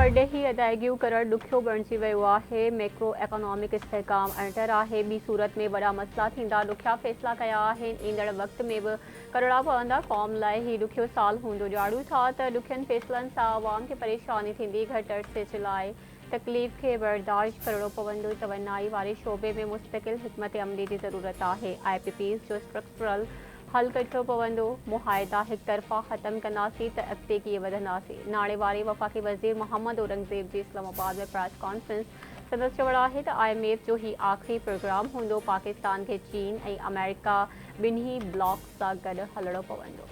परॾेही अदायगियूं करणु ॾुखियो बणिजी वियो आहे। मैक्रो इकोनॉमिक इस्तेहकाम अणटर आहे। ॿी सूरत में वॾा मसइला थींदा, ॾुखिया फ़ैसिला कया आहिनि। ईंदड़ वक़्त में बि करणा पवंदा। क़ौम लाइ ही ॾुखियो साल हूंदो। ॼाणूं था त ॾुखियनि फ़ैसिलनि सां अवाम खे परेशानी थींदी। घटि अरिसे जे लाइ तकलीफ़ खे बर्दाश्त करणो पवंदो। तवनाई वारे शोबे में मुस्तक़िल हिकमत अमली जी ज़रूरत आहे। IPPs जो स्ट्रक्चरल हल कढिणो पवंदो। मुआहिदा हिक तरफ़ा ख़त्म कंदासीं त अॻिते कीअं वधंदासीं। नाणे वारे वफ़ाक़ी वज़ीर मोहम्मद औरंगज़ेब जी इस्लामाबाद में प्रेस कॉन्फ्रेंस। संदसि चवणु आहे त IMF जो ही आख़िरी प्रोग्राम हूंदो। पाकिस्तान खे चीन ऐं अमेरिका ॿिन्ही ब्लॉक सां गॾु हलणो पवंदो।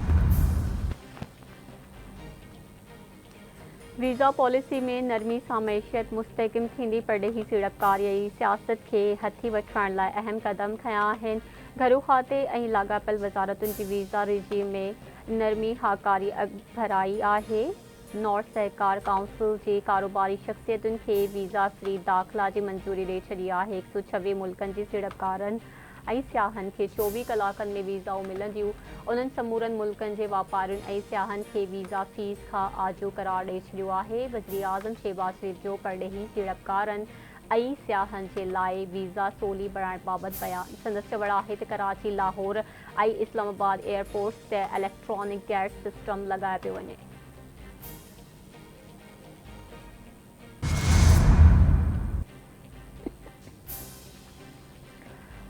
वीज़ा पॉलिसी में नरमी सां मईशत मुस्तहकम थींदी। परॾेही सीड़पकारी ऐं सियासत खे हथी वठण लाइ अहम क़दम खंया आहिनि। घरू खाते ऐं लाॻापियल वज़ारतुनि जी वीज़ा रिजीम में नरमी हाकारी भराई आहे। नॉर्थ सहकार काउंसिल जे कारोबारी शख़्सियतुनि खे वीज़ा फ्री दाख़िला जी मंज़ूरी ॾेई छॾी आहे। 126 मुल्कनि जी सीड़पकारनि ऐं सियाहनि खे 24 कलाकनि में वीज़ाऊं मिलंदियूं। उन्हनि समूरनि मुल्कनि जे वापारियुनि ऐं सियाहनि खे वीज़ा फ़ीस खां आजो करार ॾेई छॾियो आहे। वज़ीर आज़म शहबाज शरीफ़ जो परॾेही सीड़पकारनि ऐं सियाहनि जे लाइ वीज़ा सवली बणाइण बाबति बयानु। संदसि चवणु आहे त कराची, लाहौर ऐं इस्लामाबाद एयरपोर्ट्स ते इलेक्ट्रॉनिक गेट सिस्टम लॻायो पियो वञे।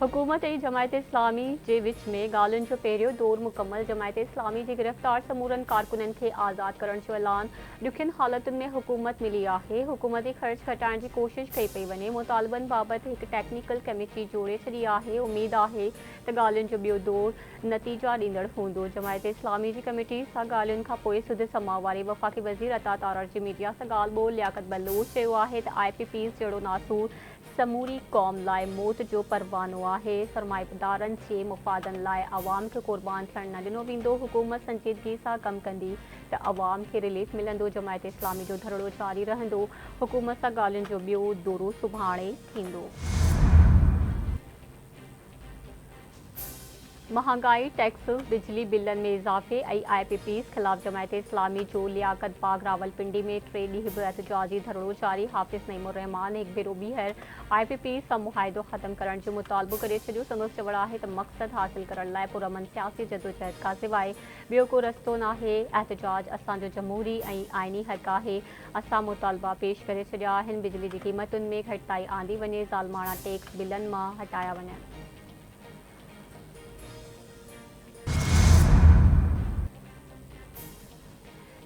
हुकूमत ऐं जमायत इस्लामी जे विच में ॻाल्हियुनि जो पहिरियों दौर मुकमल। जमायत इस्लामी जे गिरफ़्तार समूरनि कारकुननि खे आज़ादु करण जो ऐलान। ॾुखियनि हालतुनि में हुकूमत मिली आहे। हुकूमती ख़र्च घटाइण जी कोशिश कई पई वञे। मुतालबनि बाबति हिकु टेक्निकल कमेटी जोड़े छॾी आहे। उमेद आहे त ॻाल्हियुनि जो ॿियो दौर नतीजा ॾींदड़ हूंदो। जमायत इस्लामी जी कमेटी सां ॻाल्हियुनि खां पोइ सुध समा वारे वफ़ाक़ी वज़ीर अता तारड़ जी मीडिया सां ॻाल्हि ॿोल लियाकत बलूच चयो आहे त IPPs जहिड़ो नासूर समूरी क़ौम लाइ मौत जो परवानो आहे। सरमाएदारनि जे मुफ़ादनि लाइ अवाम खे क़ुर्बान थियणु न ॾिनो वेंदो। हुकूमत संजीदगी सां कमु कंदी त अवाम खे रिलीफ मिलंदो। जमायत इस्लामी जो धरणो जारी रहंदो। हुकूमत सां ॻाल्हियुनि जो ॿियो दौरो सुभाणे थींदो। महांगाई, टैक्स, बिजली बिलनि में इज़ाफ़े ऐं IPPs ख़िलाफ़ जमायत इस्लामी जो लियाकत बाग रावलपिंडी में 3 ॾींहं बि एहतजाजी धरणो जारी। हाफ़िज़ नईमुर रहमान हिकु भेरो ॿीहर IPPs सां मुआहिदो ख़त्म करण जो मुतालबो करे छॾियो। संदसि चवणु आहे त मक़सदु हासिल करण लाइ पुरअमन सियासी जदोजहद खां सवाइ ॿियो को रस्तो नाहे। एहतजाज असांजो जमहूरी ऐं आइनी हक़ आहे। असां मुतालबा पेश करे छॾिया आहिनि। बिजली जी क़ीमतुनि में घटिताई आंदी वञे। ज़ालमाणा टैक्स बिलनि मां हटाया वञनि।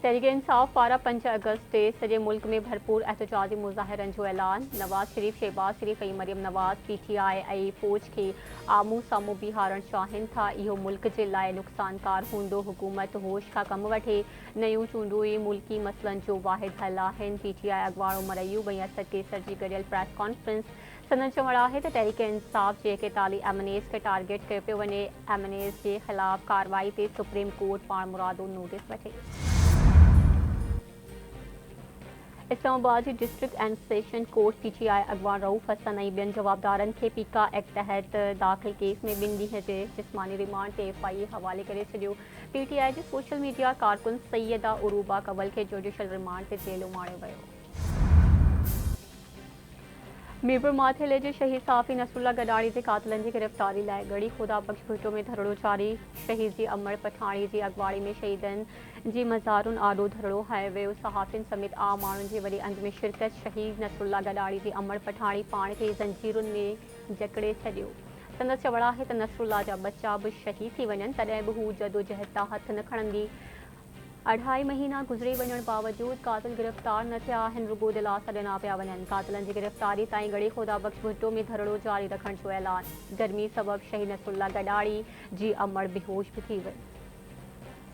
तहरीक इंसाफ़ पारां 5 अगस्त ते सॼे मुल्क में भरपूर एहतजाजी मुज़ाहिरनि जो ऐलान। नवाज़ शरीफ़, शहबाज शरीफ़ ऐं मरियम नवाज़ PTI ऐं फ़ौज खे आम्हूं साम्हूं बीहारणु चाहिनि था। इहो मुल्क जे लाइ नुक़सानकार हूंदो। हुकूमत होश खां कमु वठे। नयूं चूंडूं ई मुल्की मसइलनि जो वाहिद हल आहिनि। PTI अॻवाणो मरयूब ऐं असद कैसर जी गॾियल प्रेस कॉन्फ्रेंस। संदसि चवणु आहे त तहरीक इंसाफ़ जे 41 MNAs खे टारगेट कयो पियो वञे। MNAs जे ख़िलाफ़ कार्रवाई ते सुप्रीम कोर्ट पाण मुरादो नोटिस वठे। इस्लामाबाद जी district and session court PTI अॻवान रऊफ़ हसन ऐं ॿियनि जवाबदारनि खे पीका एक्ट तहत दाख़िल केस में 2 ॾींहं जे जिस्मानी रिमांड ते FI हवाले करे छॾियो। PTI जे सोशल मीडिया कारकुन सैयदा उरूबा कंवल खे जुडिशल रिमांड ते जेल उमाणियो वियो। मीरपुर माथेले जे शहीद सहाफ़ी नसरुल्ला गडाणी जे क़ातिलनि जी गिरफ़्तारी लाइ गढ़ी ख़ुदा बख़्श भुट्टो में धरणो जारी। शहीद जी अमर पठाणी जी अॻवाणी में शहीदनि जी मज़ारुनि आॾो धरणो हयो वियो। सहाफ़ियुनि समेत आम माण्हुनि जे वॾे अंद में शिरकत। शहीद नसरुल्ला गडाणी जी अमर पठाणी पाण खे ज़ंजीरुनि में जकड़े छॾियो। संदसि चवणु आहे त नसरुल्ला जा बचा बि शहीद थी वञनि तॾहिं बि हू जदोजहद तां हथ न खणंदी। 2.5 महीना गुज़री वञण बावजूदि क़ातिल गिरफ़्तार न थिया आहिनि। रुॻो दिलासा ॾिना पिया वञनि। क़ातिलनि जी गिरफ़्तारी ताईं गढ़ी ख़ुदा बख़्श भुट्टो में धरणो जारी रखण जो ऐलान। गर्मी सबबि शहीद नसरुल्ला गडाणी जी अमर बेहोश बि थी वई।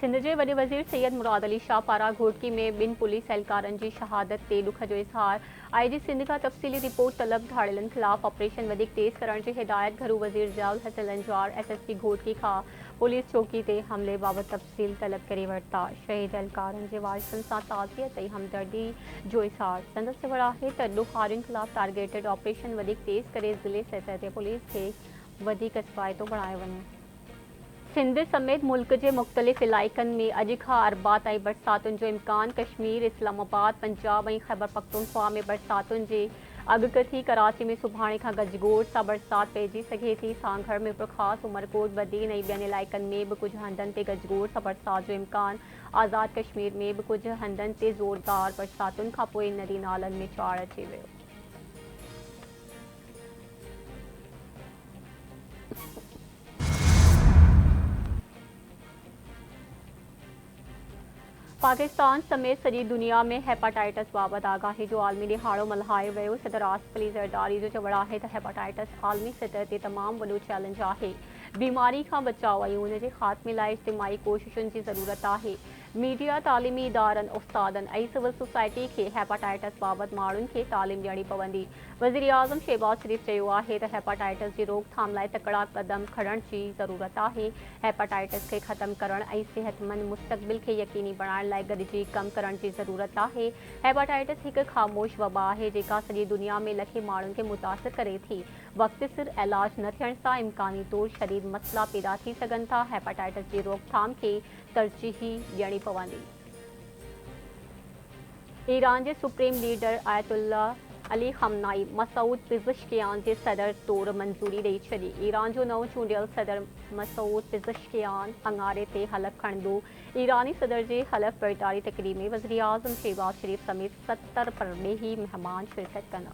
सिंध जे वॾे वज़ीर सैयद मुराद अली शाह पारां घोटकी में 2 पुलिस एहलकारनि जी शहादत ते ॾुख जो इज़हार। IG सिंध खां तफ़सीली रिपोर्ट तलब। धाड़ियलनि ख़िलाफ़ ऑपरेशन वधीक तेज़ करण जी हिदायत। घरू वज़ीर ज़ियाउल हसन लंजार SSP घोटकी खां पुलिस चौकी ते हमले बाबति तफ़सील तलब करे वरिता। शहीद एहलकारनि जे वारिसनि सां ताज़ियत ऐं हमदर्दी जो इज़हार। संदसि चवणु आहे त ॾोहारियुनि ख़िलाफ़ टारगेटेड ऑपरेशन वधीक तेज़ करे ज़िले सतह ते पुलिस खे वधीक हिफ़ाइतो बणायो वञे। सिंध समेत मुल्क के मुख़्तलिफ़ इलाइक़नि में अॼु खां अरबा ताईं बरसातुनि जो इम्कान। कश्मीर, इस्लामाबाद, पंजाब ऐं ख़ैबर पख्तूनख्वा में बरसातुनि जे अॻकथी। कराची में सुभाणे खां गजगोड़ सां बरसाति पइजी सघे थी। सांघर, मिरपुरख़ास, उमरकोट, बदीन ऐं ॿियनि इलाइक़नि में बि कुझु हंधनि ते गजगोड़ सां बरसाति जो इम्कान। आज़ाद कश्मीर में बि कुझु हंधनि ते ज़ोरदार बरसातुनि खां पोइ नदी नालनि में चाड़ अची वियो। पाकिस्तान समेत सॼी दुनिया में हेपाटाइटिस बाबति आगाही जो आलमी ॾिहाड़ो मल्हायो वियो। सदर आसिफ अली ज़रदारी जो चवणु आहे त हेपाटाइटिस आलमी सतह ते तमामु वॾो चैलेंज आहे। बीमारी खां बचाव ऐं उन जे ख़ात्मे लाइ इज्तिमाही कोशिशुनि जी ज़रूरत आहे। मीडिया, तालीमी इदारनि, उस्तादनि ऐं सिविल सोसाइटी खे हेपाटाइटिस बाबति माण्हुनि खे तालीम ॾियणी पवंदी। वज़ीर आज़म शहबाज शरीफ़ चयो आहे त हेपाटाइटिस जी रोकथाम लाइ तकड़ा क़दम खणण जी ज़रूरत आहे। हेपाटाइटिस खे ख़तमु करण ऐं सिहतमंद मुस्तक़बिल खे यकीनी बणाइण लाइ गॾिजी कमु करण जी ज़रूरत आहे। हेपाटाइटिस हिकु ख़ामोश वबा आहे जेका सॼी दुनिया में लखे माण्हुनि खे मुतासिर करे थी। वक़्ति सिर इलाज न थियण सां इम्कानी तौरु शदीद मसइला पैदा थी सघनि था। हेपाटाइटिस जी रोकथाम खे तरजीह ॾियणी पवंदी। ईरान जे supreme leader Ayatollah Ali Khamenei Masoud Pezeshkian जे सदर तौरु मंज़ूरी ॾेई छॾी। ईरान जो नओं चूंडियल सदर मसूद पिज़ेश्कियान अङारे ते हलफ़ खणंदो। ईरानी सदर जे हलफ़ बर्दारी तक़रीब में वज़ीर आज़म शहबाज शरीफ़ समेत 70 परॾेही मेहमान शिरकत कंदा।